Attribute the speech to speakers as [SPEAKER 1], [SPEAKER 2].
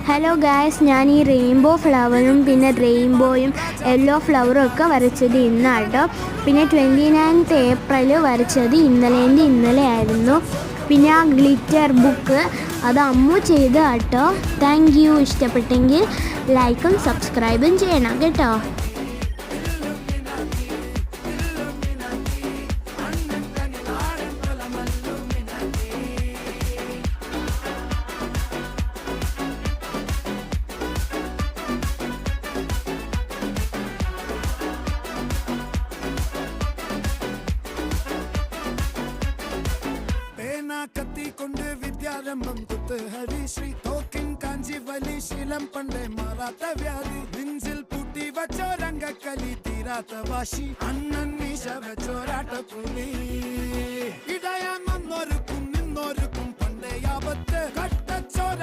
[SPEAKER 1] Hello guys, ഞാൻ ഈ rainbow ഫ്ലവറും പിന്നെ റെയിൻബോയും യെല്ലോ ഫ്ലവറും ഒക്കെ വരച്ചത് ഇന്നാട്ടോ. പിന്നെ 29th ഏപ്രിൽ വരച്ചത് ഇന്നലെ ആയിരുന്നു. പിന്നെ ആ ഗ്ലിറ്റർ ബുക്ക് അത് അമ്മു ചെയ്ത് കേട്ടോ. Thank you. ഇഷ്ടപ്പെട്ടെങ്കിൽ ലൈക്കും സബ്സ്ക്രൈബും ചെയ്യണം കേട്ടോ.
[SPEAKER 2] കത്തി കൊണ്ട് വിദ്യാരംഭം കുത്ത് ഹരിശ്രീ തോക്കിൻ കാഞ്ചി വലി ശീലം പണ്ടേ മാറാത്ത വ്യാധി നെഞ്ചിൽ പൂട്ടി വച്ചോരംഗക്കലി തീരാത്ത വാശി അണ്ണൻ മീശ വെച്ചോരാട്ട പുലി ഇടയാൻ വന്നോർക്കും നിന്നോർക്കും പണ്ടേ ആപത്ത് കട്ടച്ചോര